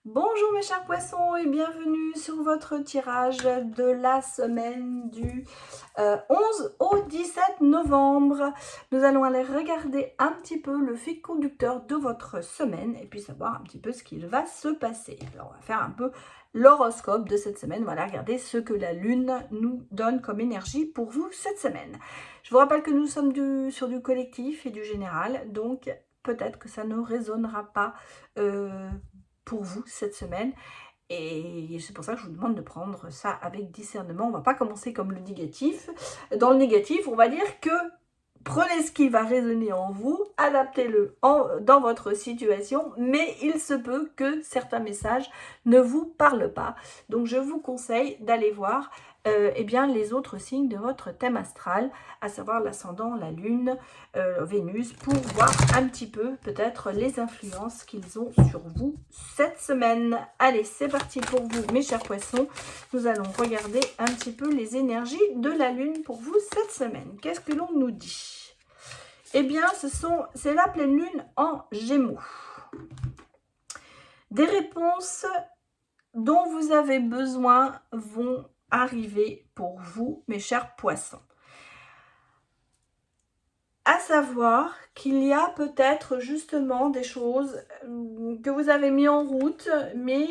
Bonjour mes chers poissons et bienvenue sur votre tirage de la semaine du 11 au 17 novembre. Nous allons aller regarder un petit peu le fil conducteur de votre semaine et puis savoir un petit peu ce qu'il va se passer. Alors on va faire un peu l'horoscope de cette semaine. On va aller regarder ce que la lune nous donne comme énergie pour vous cette semaine. Je vous rappelle que nous sommes sur du collectif et du général, donc peut-être que ça ne résonnera pas pour vous cette semaine. Et c'est pour ça que je vous demande de prendre ça avec discernement. On ne va pas commencer comme le négatif. Dans le négatif, on va dire que prenez ce qui va résonner en vous, adaptez-le dans votre situation, mais il se peut que certains messages ne vous parlent pas. Donc je vous conseille d'aller voir eh bien, les autres signes de votre thème astral, à savoir l'ascendant, la lune, Vénus, pour voir un petit peu peut-être les influences qu'ils ont sur vous cette semaine. Allez, c'est parti pour vous mes chers poissons. Nous allons regarder un petit peu les énergies de la lune pour vous cette semaine. Qu'est-ce que l'on nous dit? Eh bien, c'est la pleine lune en Gémeaux. Des réponses dont vous avez besoin vont arriver pour vous, mes chers poissons. À savoir qu'il y a peut-être justement des choses que vous avez mis en route, mais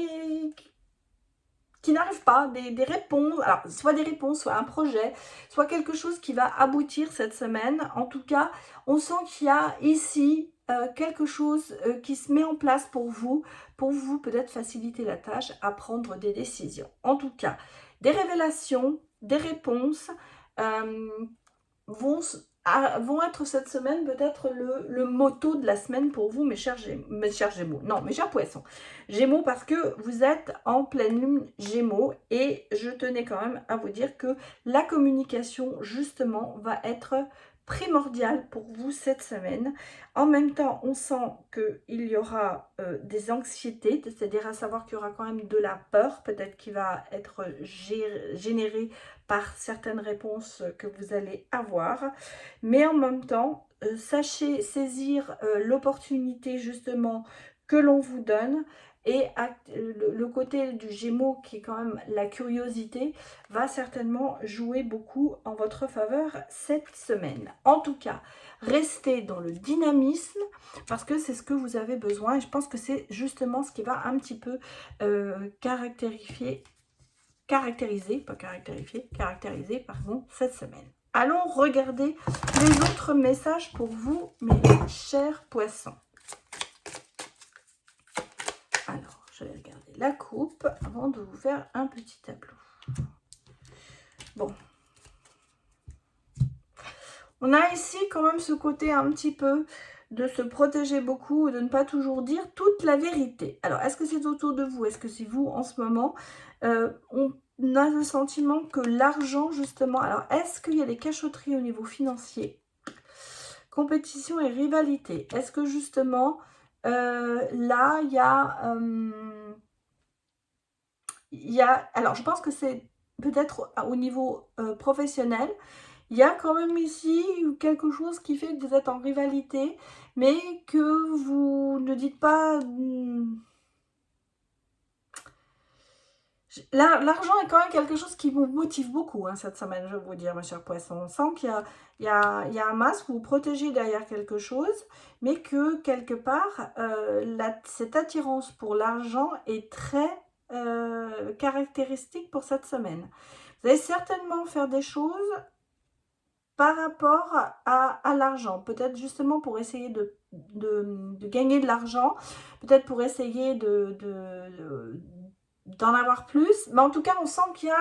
qui n'arrivent pas, des réponses, alors soit des réponses, soit un projet, soit quelque chose qui va aboutir cette semaine. En tout cas, on sent qu'il y a ici quelque chose qui se met en place pour vous peut-être faciliter la tâche à prendre des décisions. En tout cas, des révélations, des réponses vont être cette semaine peut-être le motto de la semaine pour vous, mes chers Gémeaux. Non, mes chers poissons. Gémeaux parce que vous êtes en pleine lune Gémeaux et je tenais quand même à vous dire que la communication justement va être primordiale pour vous cette semaine. En même temps, on sent qu'il y aura des anxiétés, c'est-à-dire à savoir qu'il y aura quand même de la peur, peut-être qui va être générée par certaines réponses que vous allez avoir. Mais en même temps, sachez saisir l'opportunité justement que l'on vous donne. Et le côté du Gémeaux, qui est quand même la curiosité, va certainement jouer beaucoup en votre faveur cette semaine. En tout cas, restez dans le dynamisme parce que c'est ce que vous avez besoin. Et je pense que c'est justement ce qui va un petit peu caractériser cette semaine. Allons regarder les autres messages pour vous, mes chers poissons. Alors, je vais regarder la coupe avant de vous faire un petit tableau. Bon. On a ici quand même ce côté un petit peu de se protéger beaucoup et de ne pas toujours dire toute la vérité. Alors, est-ce que c'est autour de vous? Est-ce que c'est vous en ce moment? On a le sentiment que l'argent, justement... Alors, est-ce qu'il y a des cachotteries au niveau financier? Compétition et rivalité. Est-ce que, justement, là, il y a... Alors, je pense que c'est peut-être au niveau professionnel. Il y a quand même ici quelque chose qui fait que vous êtes en rivalité, mais que vous ne dites pas... L'argent est quand même quelque chose qui vous motive beaucoup cette semaine, je vais vous dire, mes chers poissons. On sent qu'il y a un masque, vous vous protégez derrière quelque chose, mais que quelque part, cette attirance pour l'argent est très caractéristique pour cette semaine. Vous allez certainement faire des choses par rapport à l'argent, peut-être justement pour essayer de gagner de l'argent, peut-être pour essayer d'en avoir plus, mais en tout cas on sent qu'il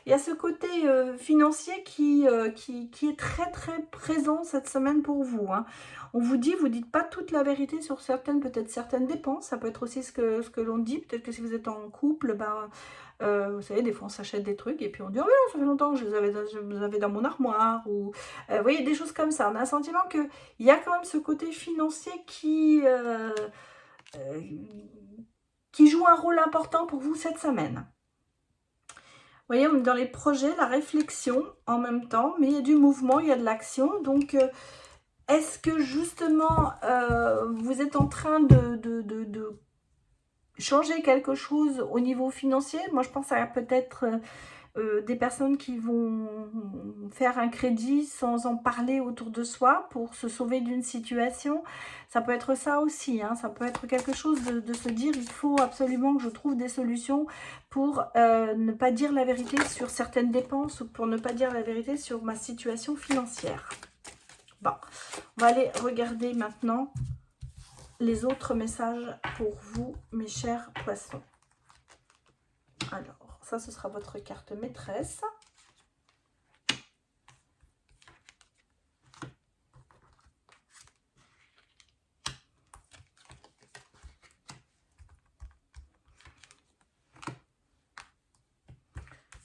y a ce côté financier qui est très très présent cette semaine pour vous. On vous dites pas toute la vérité sur peut-être certaines dépenses, ça peut être aussi ce que l'on dit, peut-être que si vous êtes en couple, vous savez, des fois on s'achète des trucs et puis on dit « Oh mais non, ça fait longtemps que je les avais dans mon armoire » ou vous voyez, des choses comme ça. On a un sentiment qu'il y a quand même ce côté financier qui joue un rôle important pour vous cette semaine. Vous voyez, on est dans les projets, la réflexion en même temps, mais il y a du mouvement, il y a de l'action. Donc, est-ce que justement, vous êtes en train changer quelque chose au niveau financier. Moi, je pense à peut-être des personnes qui vont faire un crédit sans en parler autour de soi pour se sauver d'une situation. Ça peut être ça aussi, hein. Ça peut être quelque chose de se dire, il faut absolument que je trouve des solutions pour ne pas dire la vérité sur certaines dépenses ou pour ne pas dire la vérité sur ma situation financière. Bon, on va aller regarder maintenant les autres messages pour vous, mes chers poissons. Alors, ça, ce sera votre carte maîtresse.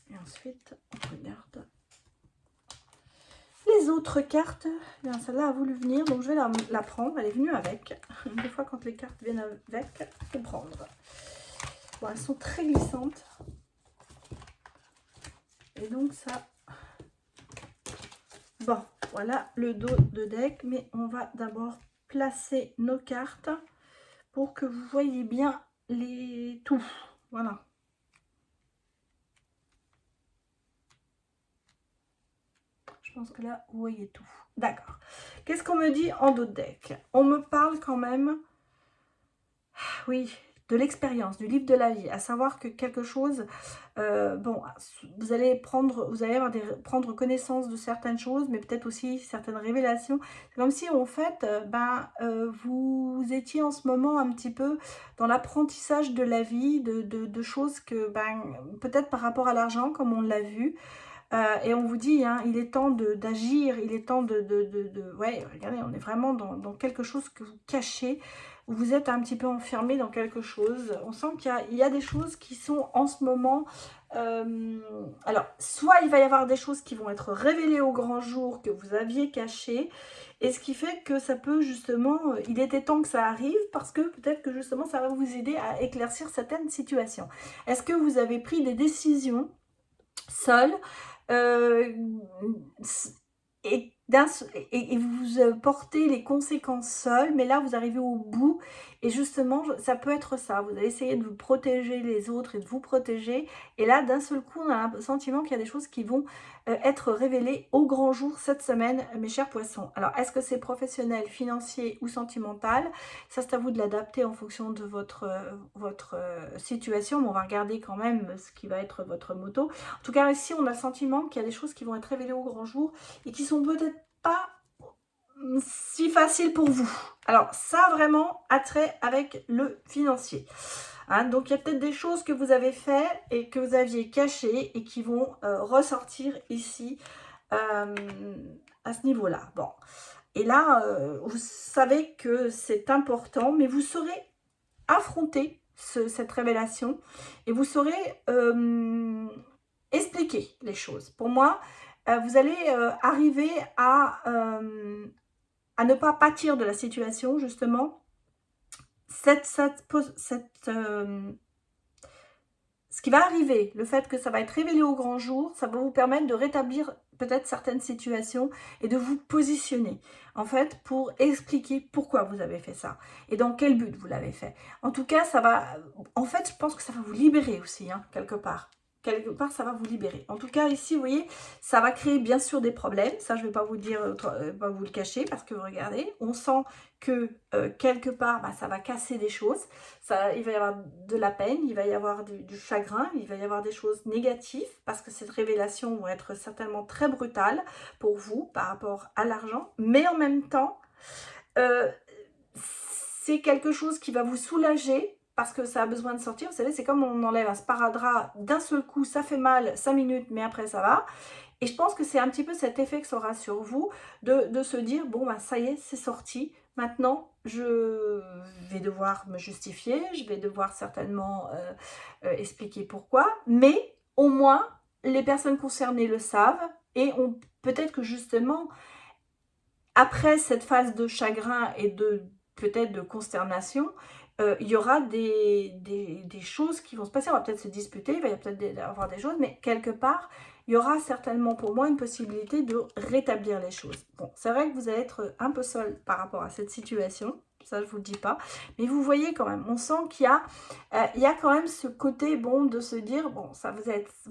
Et ensuite, on regarde les autres cartes. Bien, celle-là a voulu venir, donc je vais la prendre. Elle est venue avec. Des fois, quand les cartes viennent avec, il faut prendre. Bon, elles sont très glissantes. Et donc, ça... Bon, voilà le dos de deck. Mais on va d'abord placer nos cartes pour que vous voyez bien les tout. Voilà. Je pense que là, vous voyez tout. D'accord. Qu'est-ce qu'on me dit en dos de deck? On me parle quand même, oui, de l'expérience, du livre de la vie. À savoir que quelque chose, bon, vous allez prendre connaissance de certaines choses, mais peut-être aussi certaines révélations. C'est comme si, en fait, vous étiez en ce moment un petit peu dans l'apprentissage de la vie, de choses que, peut-être par rapport à l'argent, comme on l'a vu, et on vous dit, hein, il est temps d'agir, il est temps ouais, regardez, on est vraiment dans quelque chose que vous cachez, où vous êtes un petit peu enfermé dans quelque chose. On sent qu'il y a des choses qui sont en ce moment... alors, soit il va y avoir des choses qui vont être révélées au grand jour, que vous aviez cachées, et ce qui fait que ça peut justement... il était temps que ça arrive, parce que peut-être que justement ça va vous aider à éclaircir certaines situations. Est-ce que vous avez pris des décisions seul et vous portez les conséquences seul, mais là vous arrivez au bout et justement ça peut être ça, vous allez essayer de vous protéger les autres et de vous protéger, et là d'un seul coup on a un sentiment qu'il y a des choses qui vont être révélées au grand jour cette semaine, mes chers poissons. Alors est-ce que c'est professionnel, financier ou sentimental? Ça c'est à vous de l'adapter en fonction de votre situation, mais on va regarder quand même ce qui va être votre moto. En tout cas ici on a le sentiment qu'il y a des choses qui vont être révélées au grand jour et qui sont peut-être pas si faciles pour vous. Alors ça vraiment a trait avec le financier. Hein, donc il y a peut-être des choses que vous avez fait et que vous aviez cachées et qui vont ressortir ici à ce niveau-là. Bon, et là vous savez que c'est important, mais vous saurez affronter cette révélation et vous saurez expliquer les choses. Pour moi, vous allez arriver à ne pas pâtir de la situation, justement. Ce qui va arriver, le fait que ça va être révélé au grand jour, ça va vous permettre de rétablir peut-être certaines situations et de vous positionner, en fait, pour expliquer pourquoi vous avez fait ça et dans quel but vous l'avez fait. En tout cas, ça va... En fait, je pense que ça va vous libérer aussi, hein, quelque part. Quelque part, ça va vous libérer. En tout cas, ici, vous voyez, ça va créer bien sûr des problèmes. Ça, je ne vais pas vous dire, pas vous le cacher, parce que regardez, on sent que quelque part, ça va casser des choses. Il va y avoir de la peine, il va y avoir du chagrin, il va y avoir des choses négatives, parce que cette révélation va être certainement très brutale pour vous par rapport à l'argent. Mais en même temps, c'est quelque chose qui va vous soulager, parce que ça a besoin de sortir. Vous savez, c'est comme on enlève un sparadrap, d'un seul coup, ça fait mal 5 minutes, mais après ça va. Et je pense que c'est un petit peu cet effet que ça aura sur vous, de se dire, bon, ça y est, c'est sorti. Maintenant, je vais devoir me justifier, je vais devoir certainement expliquer pourquoi. Mais au moins, les personnes concernées le savent, et peut-être que justement, après cette phase de chagrin et peut-être de consternation, il y aura des choses qui vont se passer. On va peut-être se disputer, il va y peut-être avoir des choses, mais quelque part, il y aura certainement pour moi une possibilité de rétablir les choses. Bon, c'est vrai que vous allez être un peu seul par rapport à cette situation, ça je vous le dis pas. Mais vous voyez quand même, on sent qu'il y a quand même ce côté, bon, de se dire, bon, ça vous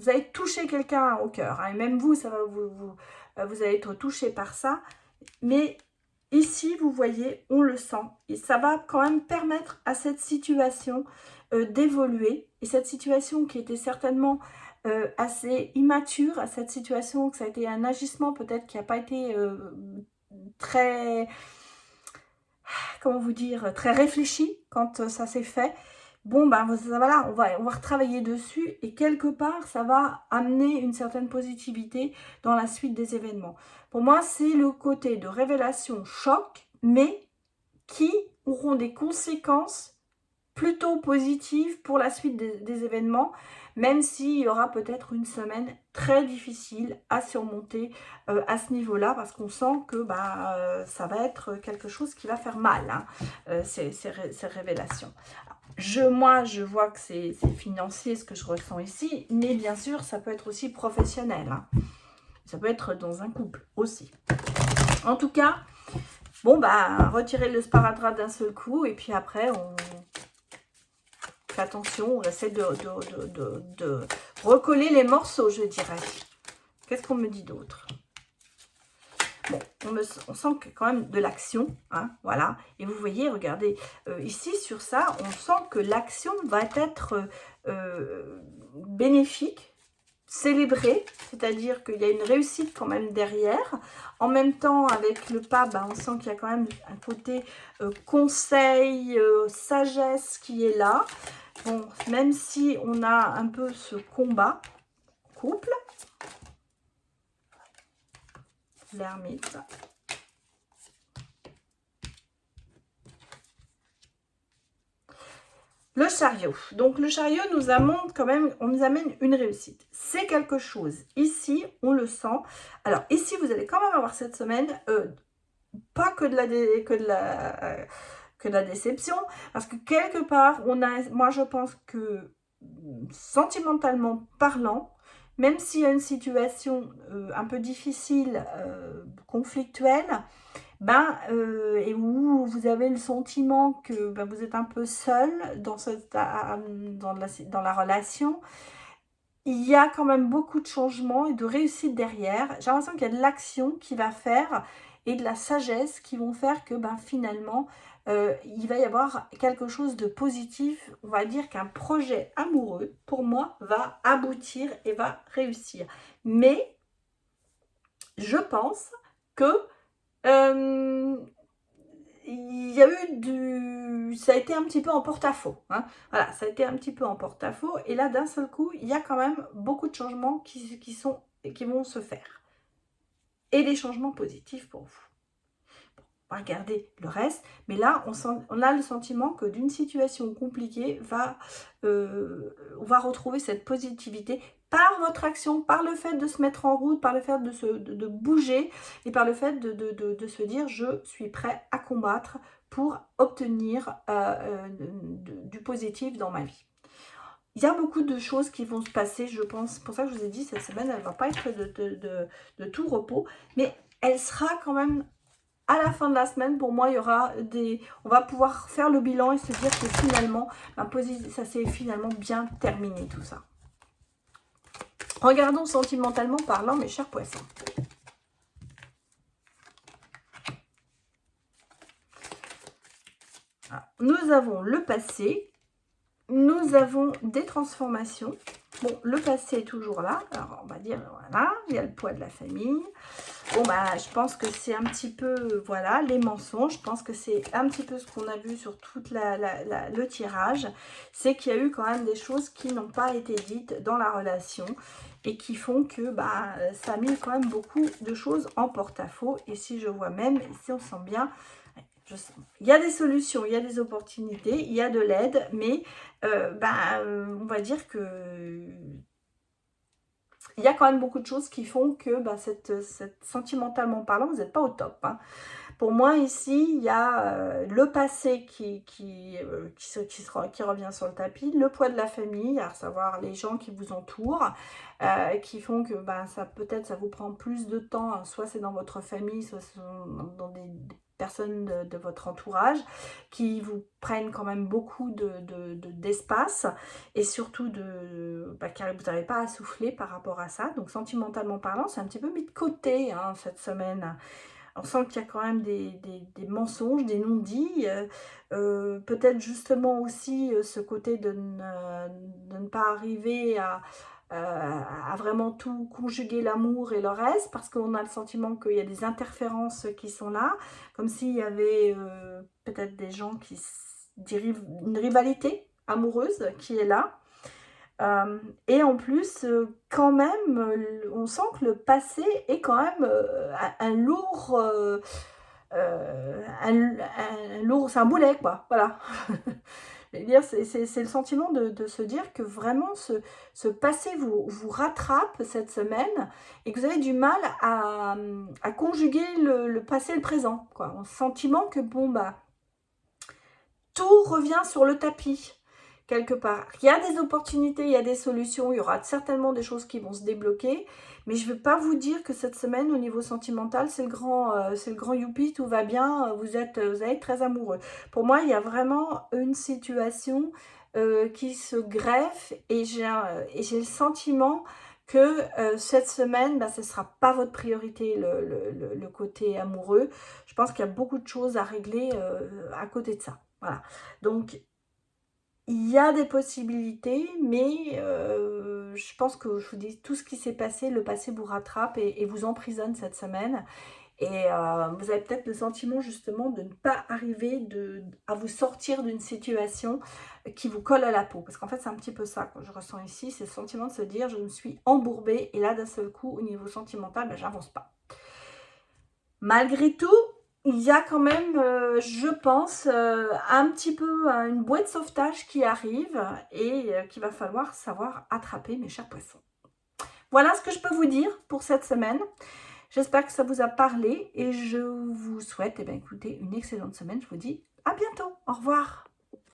allez toucher quelqu'un au cœur. Hein, et même vous, ça va vous allez être touché par ça. Mais ici, vous voyez, on le sent. Et ça va quand même permettre à cette situation d'évoluer. Et cette situation qui était certainement assez immature, à cette situation, que ça a été un agissement peut-être qui n'a pas été très, comment vous dire, très réfléchi quand ça s'est fait. Bon, ben voilà, on va retravailler dessus et quelque part, ça va amener une certaine positivité dans la suite des événements. Pour moi, c'est le côté de révélation choc, mais qui auront des conséquences plutôt positives pour la suite des événements, même s'il y aura peut-être une semaine très difficile à surmonter à ce niveau-là, parce qu'on sent que ça va être quelque chose qui va faire mal, hein, ces révélations. Moi, je vois que c'est financier ce que je ressens ici, mais bien sûr, ça peut être aussi professionnel. Hein. Ça peut être dans un couple aussi. En tout cas, bon, retirez le sparadrap d'un seul coup, et puis après, on fait attention, on essaie de recoller les morceaux, je dirais. Qu'est-ce qu'on me dit d'autre ? Bon, on sent qu'il y a quand même de l'action, hein, voilà. Et vous voyez, regardez, ici, sur ça, on sent que l'action va être bénéfique, célébrée, c'est-à-dire qu'il y a une réussite quand même derrière. En même temps, avec le pas, on sent qu'il y a quand même un côté conseil, sagesse qui est là. Bon, même si on a un peu ce combat couple, l'ermite. Le chariot. Donc, le chariot nous amène quand même, on nous amène une réussite. C'est quelque chose. Ici, on le sent. Alors, ici, vous allez quand même avoir cette semaine, pas que de la déception, parce que quelque part, moi, je pense que sentimentalement parlant, même s'il y a une situation un peu difficile, conflictuelle, et où vous avez le sentiment que vous êtes un peu seul dans la relation, il y a quand même beaucoup de changements et de réussite derrière. J'ai l'impression qu'il y a de l'action qui va faire et de la sagesse qui vont faire que finalement, il va y avoir quelque chose de positif. On va dire qu'un projet amoureux, pour moi, va aboutir et va réussir. Mais je pense que il y a eu ça a été un petit peu en porte-à-faux. Hein. Voilà, ça a été un petit peu en porte-à-faux. Et là, d'un seul coup, il y a quand même beaucoup de changements qui vont se faire. Et des changements positifs pour vous. On va regarder le reste. Mais là, on a le sentiment que d'une situation compliquée, on va retrouver cette positivité par votre action, par le fait de se mettre en route, par le fait de bouger et par le fait de se dire je suis prêt à combattre pour obtenir du positif dans ma vie. Il y a beaucoup de choses qui vont se passer, je pense. C'est pour ça que je vous ai dit, cette semaine, elle ne va pas être de tout repos, mais elle sera quand même à la fin de la semaine. Pour moi, il y aura on va pouvoir faire le bilan et se dire que finalement, ça s'est finalement bien terminé tout ça. Regardons sentimentalement parlant, mes chers poissons. Alors, nous avons le passé, nous avons des transformations. Bon, le passé est toujours là. Alors, on va dire, voilà, il y a le poids de la famille. Bon, je pense que c'est un petit peu, voilà, les mensonges. Je pense que c'est un petit peu ce qu'on a vu sur tout le tirage. C'est qu'il y a eu quand même des choses qui n'ont pas été dites dans la relation et qui font que ça a mis quand même beaucoup de choses en porte-à-faux. Et si je vois même, ici on sent bien, il y a des solutions, il y a des opportunités, il y a de l'aide, mais on va dire que il y a quand même beaucoup de choses qui font que sentimentalement parlant, vous n'êtes pas au top. Hein. Pour moi, ici, il y a le passé qui revient sur le tapis, le poids de la famille, à savoir les gens qui vous entourent, qui font que peut-être ça vous prend plus de temps, soit c'est dans votre famille, soit c'est dans personnes de votre entourage qui vous prennent quand même beaucoup d'espace et surtout car vous n'avez pas à souffler par rapport à ça. Donc sentimentalement parlant, c'est un petit peu mis de côté hein, cette semaine. On sent qu'il y a quand même des mensonges, des non-dits, peut-être justement aussi ce côté de ne pas arriver à vraiment tout conjuguer l'amour et le reste, parce qu'on a le sentiment qu'il y a des interférences qui sont là, comme s'il y avait peut-être des gens qui dirivent une rivalité amoureuse qui est là. Et en plus, quand même, on sent que le passé est quand même un lourd, c'est un boulet, quoi. Voilà. C'est le sentiment de se dire que vraiment ce passé vous rattrape cette semaine et que vous avez du mal à conjuguer le passé et le présent, quoi. Un sentiment que bon, bah, tout revient sur le tapis. Quelque part. Il y a des opportunités, il y a des solutions, il y aura certainement des choses qui vont se débloquer, mais je ne vais pas vous dire que cette semaine, au niveau sentimental, c'est le grand youpi, tout va bien, vous allez être très amoureux. Pour moi, il y a vraiment une situation qui se greffe et j'ai le sentiment que cette semaine, bah, ce ne sera pas votre priorité, le côté amoureux. Je pense qu'il y a beaucoup de choses à régler à côté de ça. Voilà. Donc, il y a des possibilités, mais je pense que je vous dis, tout ce qui s'est passé, le passé vous rattrape et vous emprisonne cette semaine. Et vous avez peut-être le sentiment justement de ne pas arriver à vous sortir d'une situation qui vous colle à la peau. Parce qu'en fait, c'est un petit peu ça que je ressens ici, c'est le sentiment de se dire, je me suis embourbée et là, d'un seul coup, au niveau sentimental, ben, j'avance pas. Malgré tout, il y a quand même, je pense, un petit peu une bouée de sauvetage qui arrive et qu'il va falloir savoir attraper, mes chers poissons. Voilà ce que je peux vous dire pour cette semaine. J'espère que ça vous a parlé et je vous souhaite, écoutez, une excellente semaine. Je vous dis à bientôt. Au revoir.